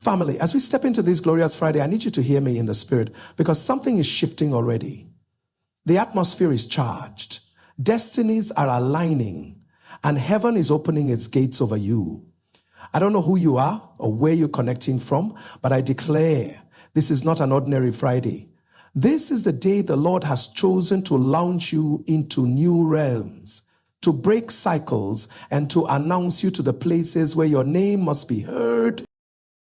Family, as we step into this glorious Friday, I need you to hear me in the spirit because something is shifting already. The atmosphere is charged. Destinies are aligning and heaven is opening its gates over you. I don't know who you are or where you're connecting from, but I declare this is not an ordinary Friday. This is the day the Lord has chosen to launch you into new realms, to break cycles and to announce you to the places where your name must be heard.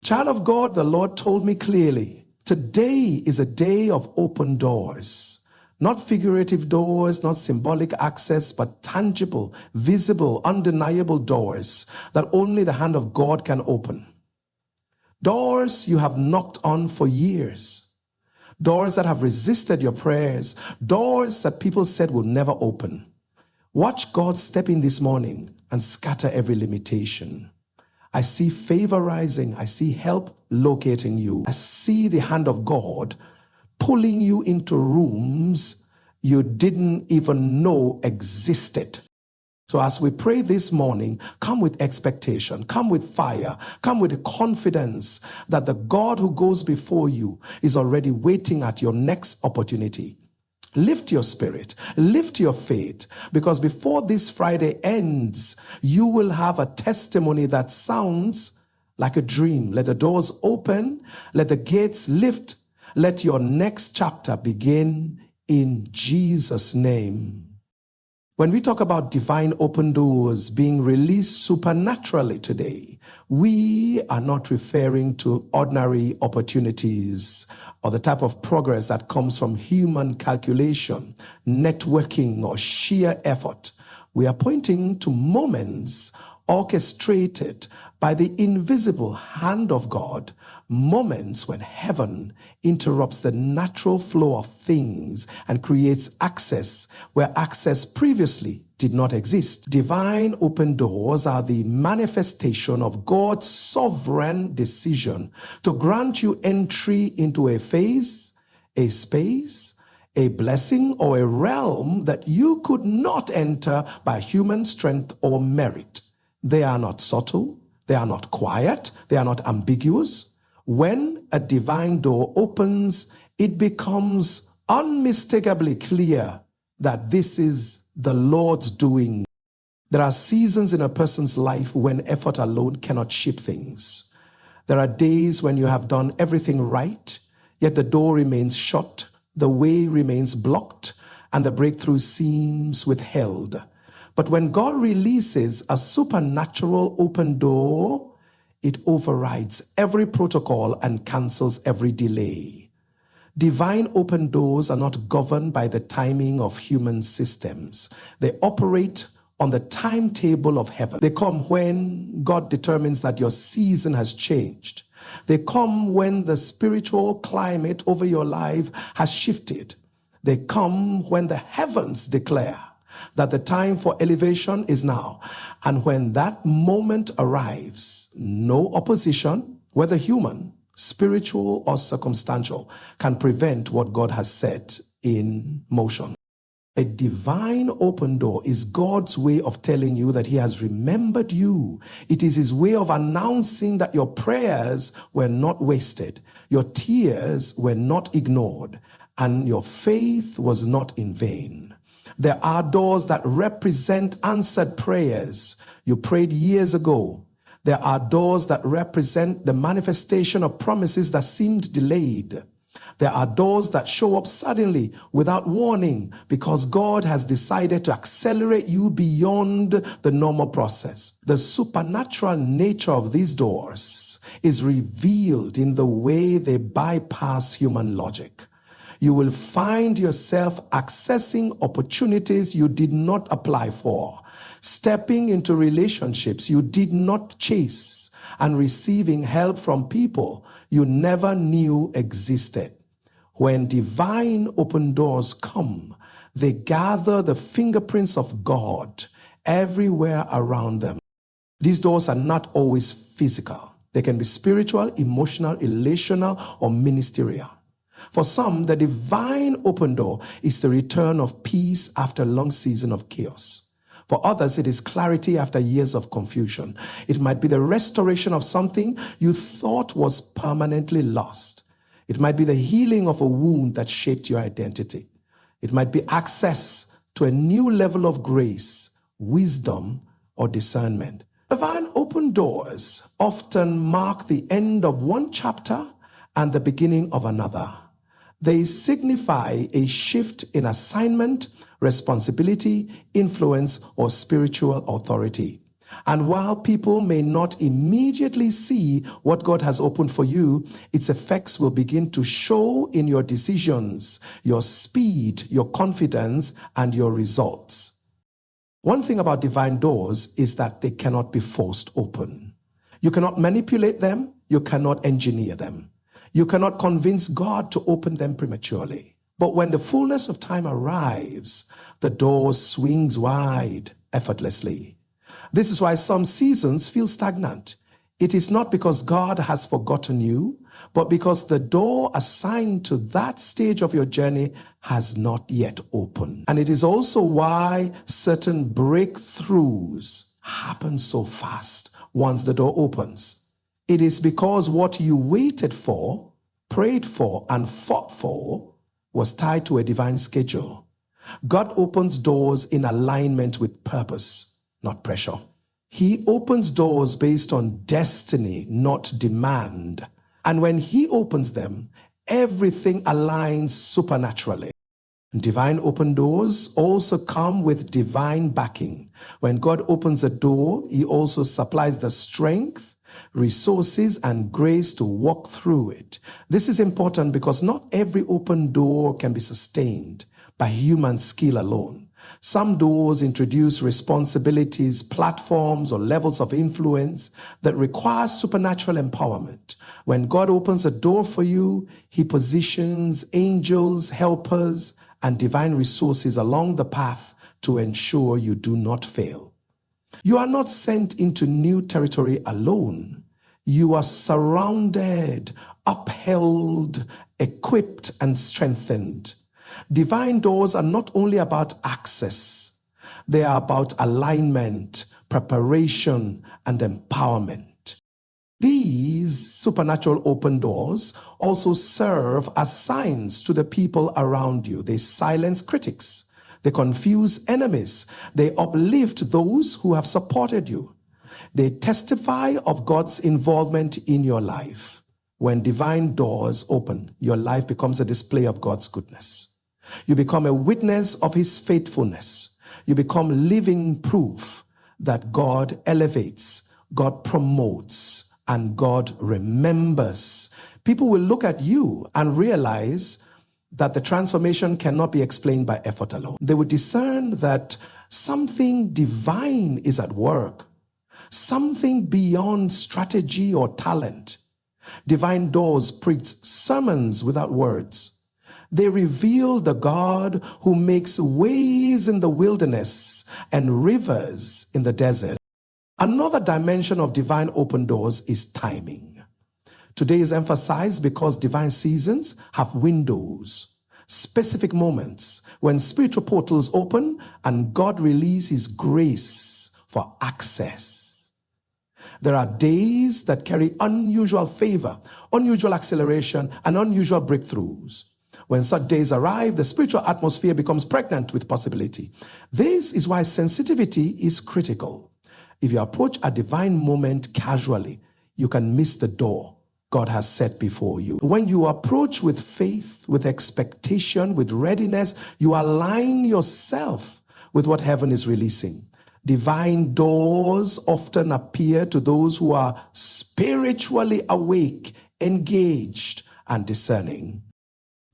Child of God, the Lord told me clearly, today is a day of open doors. Not figurative doors, not symbolic access, but tangible, visible, undeniable doors that only the hand of God can open. Doors you have knocked on for years. Doors that have resisted your prayers. Doors that people said will never open. Watch God step in this morning and scatter every limitation. I see favor rising. I see help locating you. I see the hand of God pulling you into rooms you didn't even know existed. So as we pray this morning, come with expectation, come with fire, come with confidence that the God who goes before you is already waiting at your next opportunity. Lift your spirit, lift your faith, because before this Friday ends, you will have a testimony that sounds like a dream. Let the doors open, let the gates lift, let your next chapter begin in Jesus' name. When we talk about divine open doors being released supernaturally today, we are not referring to ordinary opportunities or the type of progress that comes from human calculation, networking, or sheer effort. We are pointing to moments orchestrated by the invisible hand of God, moments when heaven interrupts the natural flow of things and creates access where access previously did not exist. Divine open doors are the manifestation of God's sovereign decision to grant you entry into a phase, a space, a blessing, or a realm that you could not enter by human strength or merit. They are not subtle, they are not quiet, they are not ambiguous. When a divine door opens, it becomes unmistakably clear that this is the Lord's doing. There are seasons in a person's life when effort alone cannot shape things. There are days when you have done everything right, yet the door remains shut, the way remains blocked, and the breakthrough seems withheld. But when God releases a supernatural open door, it overrides every protocol and cancels every delay. Divine open doors are not governed by the timing of human systems. They operate on the timetable of heaven. They come when God determines that your season has changed. They come when the spiritual climate over your life has shifted. They come when the heavens declare that the time for elevation is now. And when that moment arrives, no opposition, whether human, spiritual, or circumstantial, can prevent what God has set in motion. A divine open door is God's way of telling you that He has remembered you. It is His way of announcing that your prayers were not wasted, your tears were not ignored, and your faith was not in vain. There are doors that represent answered prayers you prayed years ago. There are doors that represent the manifestation of promises that seemed delayed. There are doors that show up suddenly without warning because God has decided to accelerate you beyond the normal process. The supernatural nature of these doors is revealed in the way they bypass human logic. You will find yourself accessing opportunities you did not apply for, stepping into relationships you did not chase, and receiving help from people you never knew existed. When divine open doors come, they gather the fingerprints of God everywhere around them. These doors are not always physical. They can be spiritual, emotional, relational, or ministerial. For some, the divine open door is the return of peace after a long season of chaos. For others, it is clarity after years of confusion. It might be the restoration of something you thought was permanently lost. It might be the healing of a wound that shaped your identity. It might be access to a new level of grace, wisdom, or discernment. Divine open doors often mark the end of one chapter and the beginning of another. They signify a shift in assignment, responsibility, influence, or spiritual authority. And while people may not immediately see what God has opened for you, its effects will begin to show in your decisions, your speed, your confidence, and your results. One thing about divine doors is that they cannot be forced open. You cannot manipulate them. You cannot engineer them. You cannot convince God to open them prematurely. But when the fullness of time arrives, the door swings wide effortlessly. This is why some seasons feel stagnant. It is not because God has forgotten you, but because the door assigned to that stage of your journey has not yet opened. And it is also why certain breakthroughs happen so fast once the door opens. It is because what you waited for, prayed for, and fought for was tied to a divine schedule. God opens doors in alignment with purpose, not pressure. He opens doors based on destiny, not demand. And when He opens them, everything aligns supernaturally. Divine open doors also come with divine backing. When God opens a door, He also supplies the strength, resources, and grace to walk through it. This is important because not every open door can be sustained by human skill alone. Some doors introduce responsibilities, platforms, or levels of influence that require supernatural empowerment. When God opens a door for you, He positions angels, helpers, and divine resources along the path to ensure you do not fail. You are not sent into new territory alone. You are surrounded, upheld, equipped, and strengthened. Divine doors are not only about access, they are about alignment, preparation, and empowerment. These supernatural open doors also serve as signs to the people around you. They silence critics. They confuse enemies. They uplift those who have supported you. They testify of God's involvement in your life. When divine doors open, your life becomes a display of God's goodness. You become a witness of His faithfulness. You become living proof that God elevates, God promotes, and God remembers. People will look at you and realize that the transformation cannot be explained by effort alone. They would discern that something divine is at work, something beyond strategy or talent. Divine doors preach sermons without words. They reveal the God who makes ways in the wilderness and rivers in the desert. Another dimension of divine open doors is timing. Today is emphasized because divine seasons have windows, specific moments when spiritual portals open and God releases His grace for access. There are days that carry unusual favor, unusual acceleration, and unusual breakthroughs. When such days arrive, the spiritual atmosphere becomes pregnant with possibility. This is why sensitivity is critical. If you approach a divine moment casually, you can miss the door God has set before you. When you approach with faith, with expectation, with readiness, you align yourself with what heaven is releasing. Divine doors often appear to those who are spiritually awake, engaged, and discerning.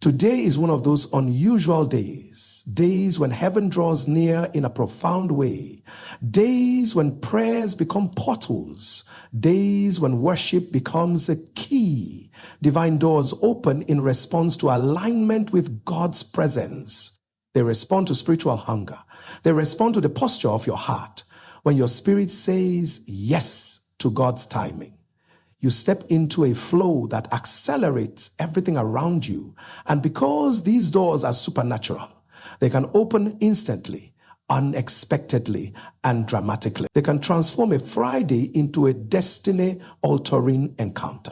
Today is one of those unusual days, days when heaven draws near in a profound way, days when prayers become portals, days when worship becomes a key. Divine doors open in response to alignment with God's presence. They respond to spiritual hunger. They respond to the posture of your heart. When your spirit says yes to God's timing, you step into a flow that accelerates everything around you. And because these doors are supernatural, they can open instantly, unexpectedly and dramatically. They can transform a Friday into a destiny-altering encounter.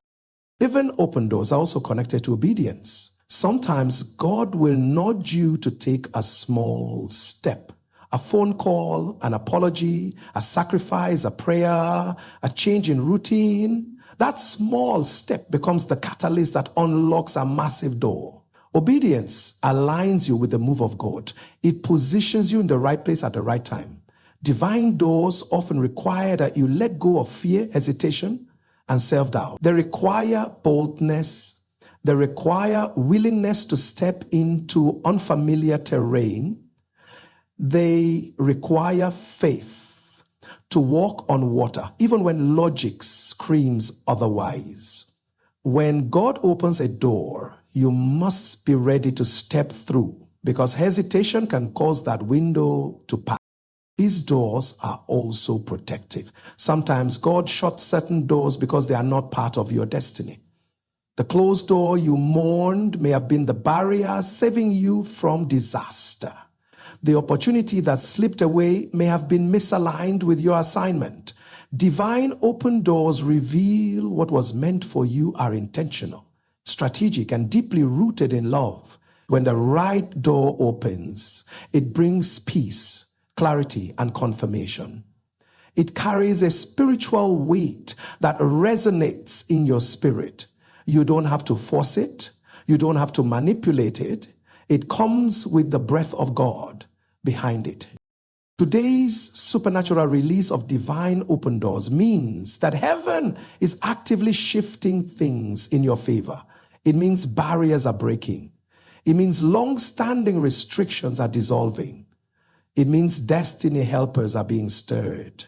Even open doors are also connected to obedience. Sometimes God will nudge you to take a small step. A phone call, an apology, a sacrifice, a prayer, a change in routine. That small step becomes the catalyst that unlocks a massive door. Obedience aligns you with the move of God. It positions you in the right place at the right time. Divine doors often require that you let go of fear, hesitation, and self-doubt. They require boldness. They require willingness to step into unfamiliar terrain. They require faith to walk on water, even when logic screams otherwise. When God opens a door, you must be ready to step through, because hesitation can cause that window to pass. These doors are also protective. Sometimes God shuts certain doors because they are not part of your destiny. The closed door you mourned may have been the barrier saving you from disaster. The opportunity that slipped away may have been misaligned with your assignment. Divine open doors reveal what was meant for you are intentional, strategic, and deeply rooted in love. When the right door opens, it brings peace, clarity, and confirmation. It carries a spiritual weight that resonates in your spirit. You don't have to force it. You don't have to manipulate it. It comes with the breath of God behind it. Today's supernatural release of divine open doors means that heaven is actively shifting things in your favor. It means barriers are breaking. It means long-standing restrictions are dissolving. It means destiny helpers are being stirred.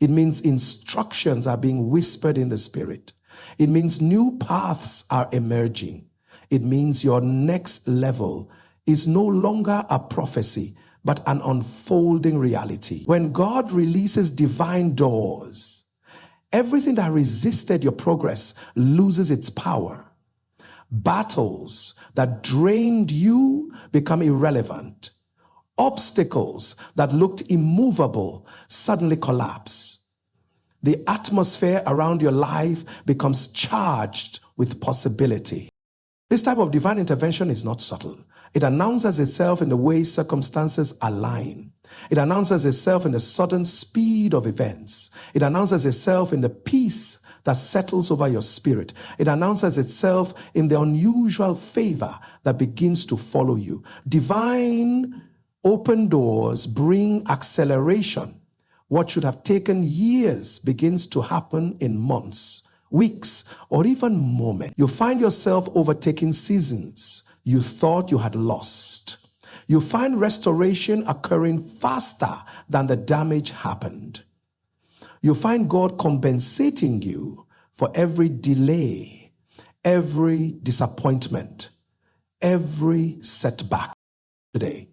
It means instructions are being whispered in the spirit. It means new paths are emerging. It means your next level is no longer a prophecy, but an unfolding reality. When God releases divine doors, everything that resisted your progress loses its power. Battles that drained you become irrelevant. Obstacles that looked immovable suddenly collapse. The atmosphere around your life becomes charged with possibility. This type of divine intervention is not subtle. It announces itself in the way circumstances align. It announces itself in the sudden speed of events. It announces itself in the peace that settles over your spirit. It announces itself in the unusual favor that begins to follow you. Divine open doors bring acceleration. What should have taken years begins to happen in months, weeks, or even moments. You find yourself overtaking seasons you thought you had lost. You find restoration occurring faster than the damage happened. You find God compensating you for every delay, every disappointment, every setback today.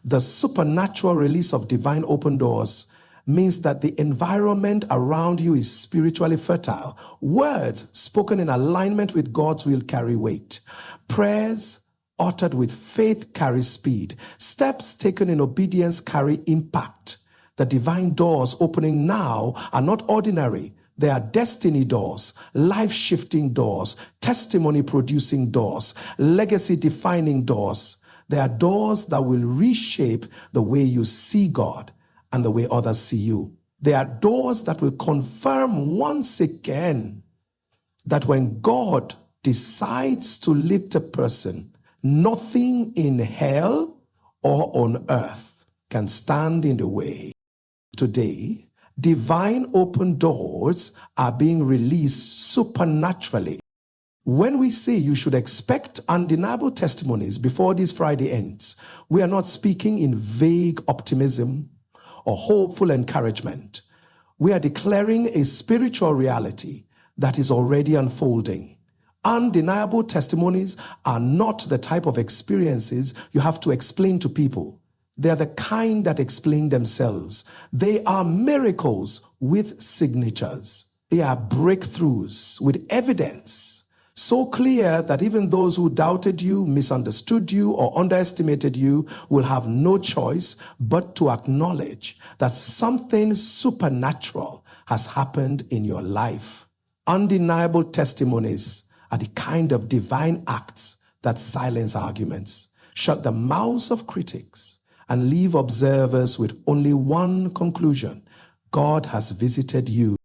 The supernatural release of divine open doors means that the environment around you is spiritually fertile. Words spoken in alignment with God's will carry weight. Prayers uttered with faith carry speed. Steps taken in obedience carry impact. The divine doors opening now are not ordinary. They are destiny doors, life-shifting doors, testimony-producing doors, legacy-defining doors. They are doors that will reshape the way you see God and the way others see you. They are doors that will confirm once again that when God decides to lift a person, nothing in hell or on earth can stand in the way. Today, divine open doors are being released supernaturally. When we say you should expect undeniable testimonies before this Friday ends, we are not speaking in vague optimism or hopeful encouragement. We are declaring a spiritual reality that is already unfolding. Undeniable testimonies are not the type of experiences you have to explain to people. They are the kind that explain themselves. They are miracles with signatures. They are breakthroughs with evidence. So clear that even those who doubted you, misunderstood you, or underestimated you will have no choice but to acknowledge that something supernatural has happened in your life. Undeniable testimonies are the kind of divine acts that silence arguments, shut the mouths of critics, and leave observers with only one conclusion: God has visited you.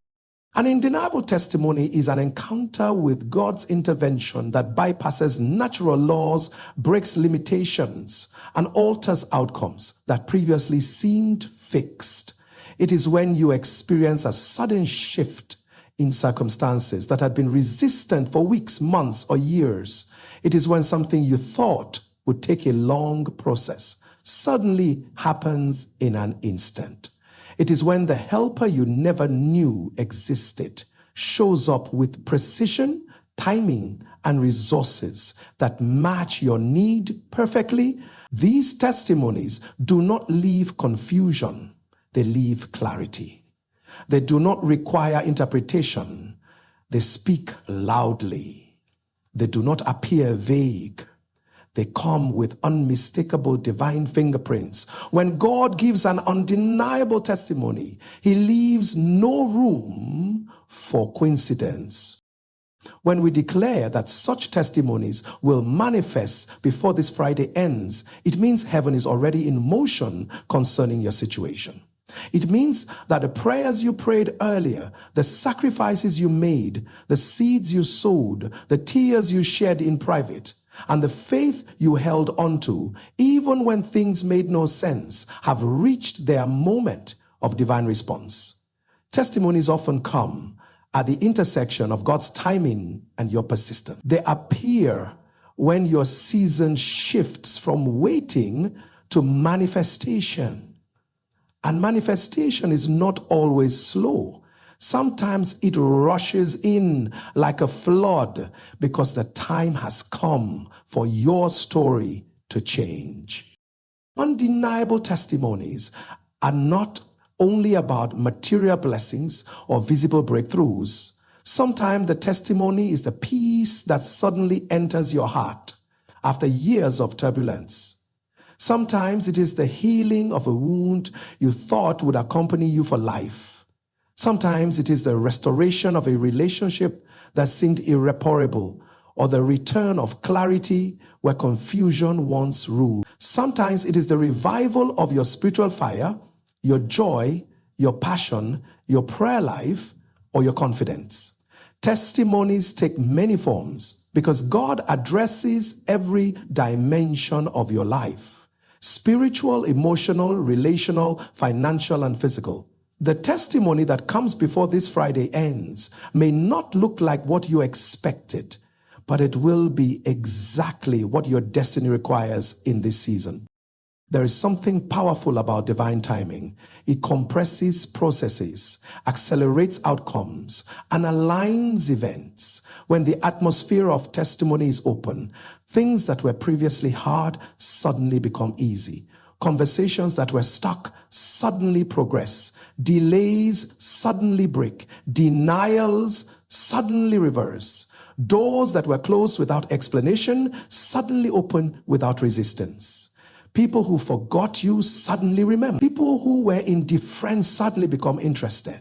An undeniable testimony is an encounter with God's intervention that bypasses natural laws, breaks limitations, and alters outcomes that previously seemed fixed. It is when you experience a sudden shift in circumstances that had been resistant for weeks, months, or years. It is when something you thought would take a long process suddenly happens in an instant. It is when the helper you never knew existed shows up with precision, timing, and resources that match your need perfectly. These testimonies do not leave confusion, they leave clarity. They do not require interpretation, they speak loudly. They do not appear vague. They come with unmistakable divine fingerprints. When God gives an undeniable testimony, he leaves no room for coincidence. When we declare that such testimonies will manifest before this Friday ends, it means heaven is already in motion concerning your situation. It means that the prayers you prayed earlier, the sacrifices you made, the seeds you sowed, the tears you shed in private, and the faith you held onto, even when things made no sense, have reached their moment of divine response. Testimonies often come at the intersection of God's timing and your persistence. They appear when your season shifts from waiting to manifestation. And manifestation is not always slow. Sometimes it rushes in like a flood because the time has come for your story to change. Undeniable testimonies are not only about material blessings or visible breakthroughs. Sometimes the testimony is the peace that suddenly enters your heart after years of turbulence. Sometimes it is the healing of a wound you thought would accompany you for life. Sometimes it is the restoration of a relationship that seemed irreparable, or the return of clarity where confusion once ruled. Sometimes it is the revival of your spiritual fire, your joy, your passion, your prayer life, or your confidence. Testimonies take many forms because God addresses every dimension of your life: spiritual, emotional, relational, financial, and physical. The testimony that comes before this Friday ends may not look like what you expected, but it will be exactly what your destiny requires in this season. There is something powerful about divine timing. It compresses processes, accelerates outcomes, and aligns events. When the atmosphere of testimony is open, things that were previously hard suddenly become easy. Conversations that were stuck suddenly progress. Delays suddenly break. Denials suddenly reverse. Doors that were closed without explanation suddenly open without resistance. People who forgot you suddenly remember. People who were indifferent suddenly become interested.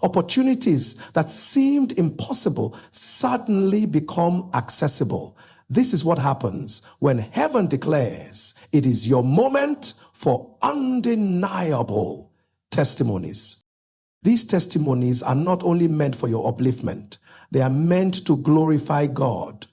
Opportunities that seemed impossible suddenly become accessible. This is what happens when heaven declares it is your moment for undeniable testimonies. These testimonies are not only meant for your upliftment, they are meant to glorify God.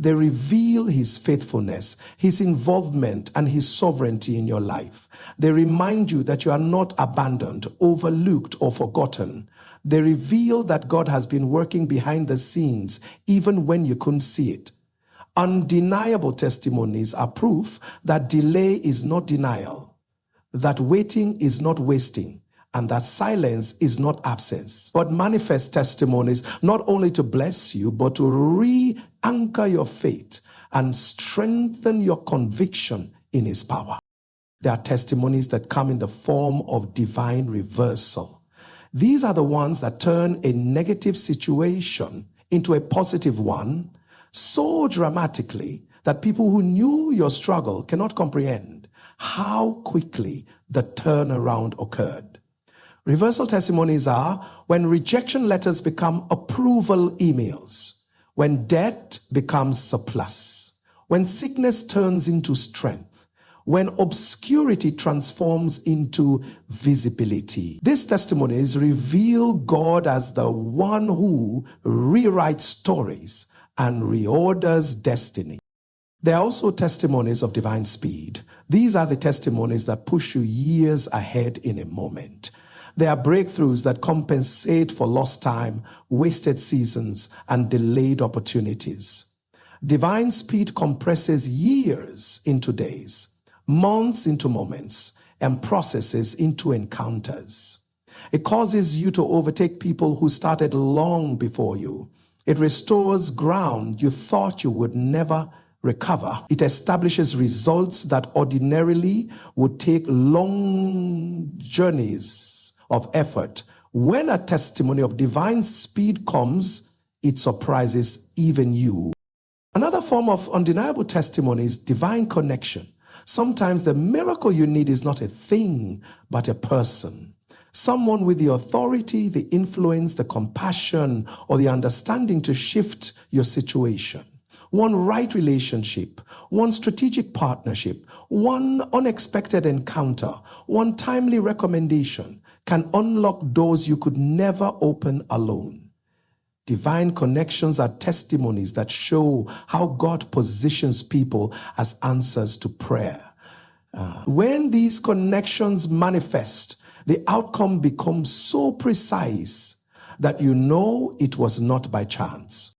They reveal his faithfulness, his involvement, and his sovereignty in your life. They remind you that you are not abandoned, overlooked, or forgotten. They reveal that God has been working behind the scenes even when you couldn't see it. Undeniable testimonies are proof that delay is not denial, that waiting is not wasting, and that silence is not absence. God manifests testimonies not only to bless you, but to re-anchor your faith and strengthen your conviction in his power. There are testimonies that come in the form of divine reversal. These are the ones that turn a negative situation into a positive one, so dramatically that people who knew your struggle cannot comprehend how quickly the turnaround occurred. Reversal testimonies are when rejection letters become approval emails, when debt becomes surplus, when sickness turns into strength, when obscurity transforms into visibility. These testimonies reveal God as the one who rewrites stories and reorders destiny. There are also testimonies of divine speed. These are the testimonies that push you years ahead in a moment. There are breakthroughs that compensate for lost time, wasted seasons, and delayed opportunities. Divine speed compresses years into days, months into moments, and processes into encounters. It causes you to overtake people who started long before you. It restores ground you thought you would never recover. It establishes results that ordinarily would take long journeys of effort. When a testimony of divine speed comes, it surprises even you. Another form of undeniable testimony is divine connection. Sometimes the miracle you need is not a thing, but a person. Someone with the authority, the influence, the compassion, or the understanding to shift your situation. One right relationship, one strategic partnership, one unexpected encounter, one timely recommendation can unlock doors you could never open alone. Divine connections are testimonies that show how God positions people as answers to prayer. When these connections manifest, the outcome becomes so precise that you know it was not by chance.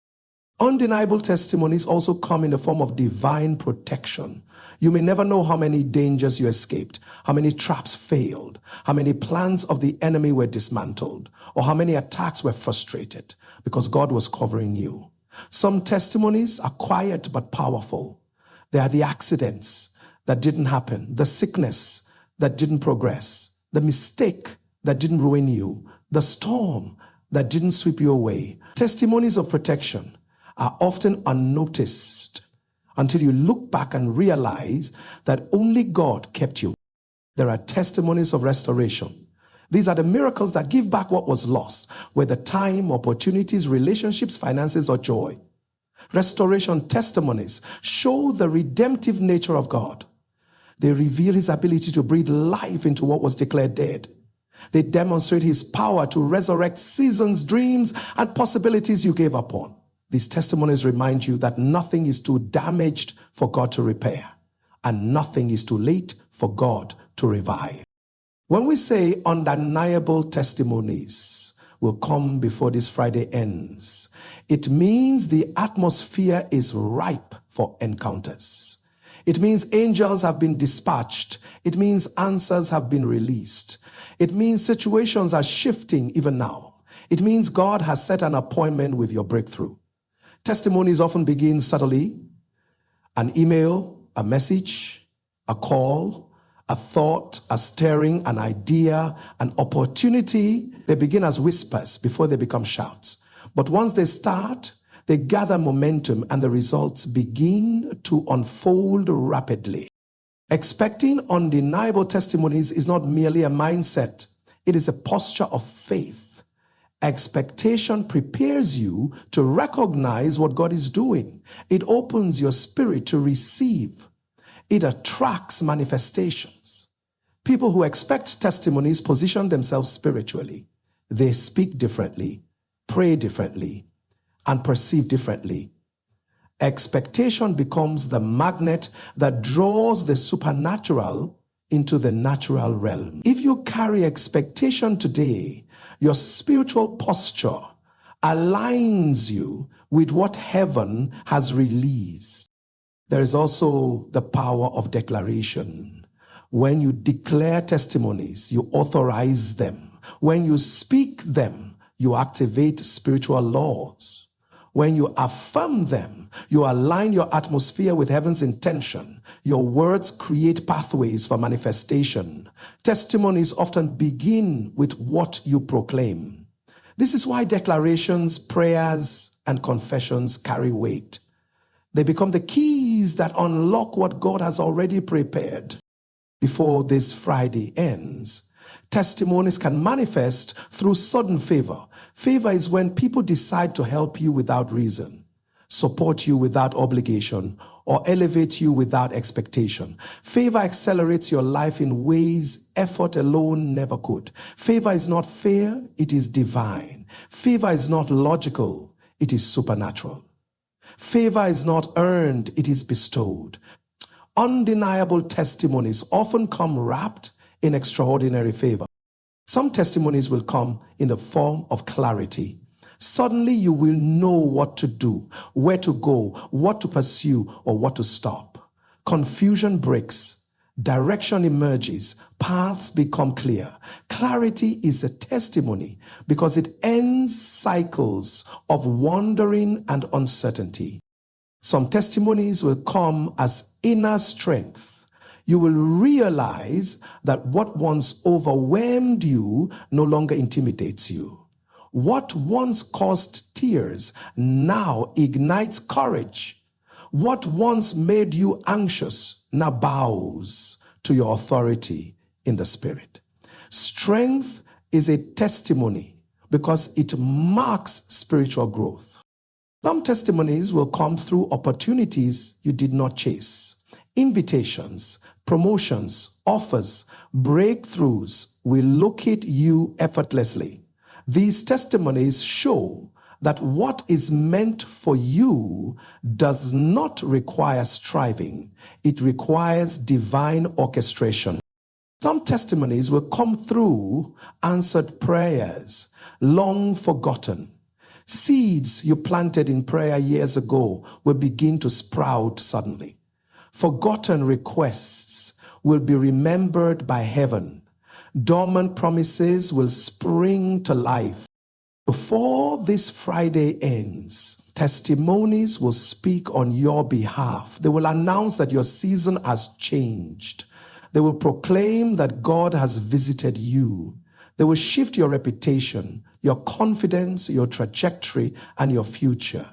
Undeniable testimonies also come in the form of divine protection. You may never know how many dangers you escaped, how many traps failed, how many plans of the enemy were dismantled, or how many attacks were frustrated, because God was covering you. Some testimonies are quiet but powerful. They are the accidents that didn't happen, the sickness that didn't progress, the mistake that didn't ruin you, the storm that didn't sweep you away. Testimonies of protection are often unnoticed until you look back and realize that only God kept you. There are testimonies of restoration. These are the miracles that give back what was lost, whether time, opportunities, relationships, finances, or joy. Restoration testimonies show the redemptive nature of God. They reveal his ability to breathe life into what was declared dead. They demonstrate his power to resurrect seasons, dreams, and possibilities you gave up on. These testimonies remind you that nothing is too damaged for God to repair, and nothing is too late for God to revive. When we say undeniable testimonies will come before this Friday ends, it means the atmosphere is ripe for encounters. It means angels have been dispatched. It means answers have been released. It means situations are shifting even now. It means God has set an appointment with your breakthrough. Testimonies often begin subtly: an email, a message, a call, a thought, a stirring, an idea, an opportunity. They begin as whispers before they become shouts. But once they start, they gather momentum and the results begin to unfold rapidly. Expecting undeniable testimonies is not merely a mindset. It is a posture of faith. Expectation prepares you to recognize what God is doing. It opens your spirit to receive. It attracts manifestations. People who expect testimonies position themselves spiritually. They speak differently, pray differently, and perceive differently. Expectation becomes the magnet that draws the supernatural into the natural realm. If you carry expectation today, your spiritual posture aligns you with what heaven has released. There is also the power of declaration. When you declare testimonies, you authorize them. When you speak them, you activate spiritual laws. When you affirm them, you align your atmosphere with heaven's intention. Your words create pathways for manifestation. Testimonies often begin with what you proclaim. This is why declarations, prayers, and confessions carry weight. They become the keys that unlock what God has already prepared before this Friday ends. Testimonies can manifest through sudden favor. Favor is when people decide to help you without reason, support you without obligation, or elevate you without expectation. Favor accelerates your life in ways effort alone never could. Favor is not fair, it is divine. Favor is not logical, it is supernatural. Favor is not earned, it is bestowed. Undeniable testimonies often come wrapped in extraordinary favor. Some testimonies will come in the form of clarity. Suddenly you will know what to do, where to go, what to pursue, or what to stop. Confusion breaks, direction emerges, paths become clear. Clarity is a testimony because it ends cycles of wandering and uncertainty. Some testimonies will come as inner strength. You will realize that what once overwhelmed you no longer intimidates you. What once caused tears now ignites courage. What once made you anxious now bows to your authority in the Spirit. Strength is a testimony because it marks spiritual growth. Some testimonies will come through opportunities you did not chase. Invitations, promotions, offers, breakthroughs will locate you effortlessly. These testimonies show that what is meant for you does not require striving. It requires divine orchestration. Some testimonies will come through answered prayers, long forgotten. Seeds you planted in prayer years ago will begin to sprout suddenly. Forgotten requests will be remembered by heaven. Dormant promises will spring to life. Before this Friday ends, testimonies will speak on your behalf. They will announce that your season has changed. They will proclaim that God has visited you. They will shift your reputation, your confidence, your trajectory, and your future.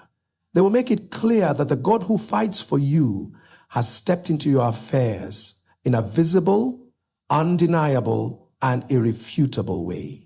They will make it clear that the God who fights for you has stepped into your affairs in a visible, undeniable, and irrefutable way.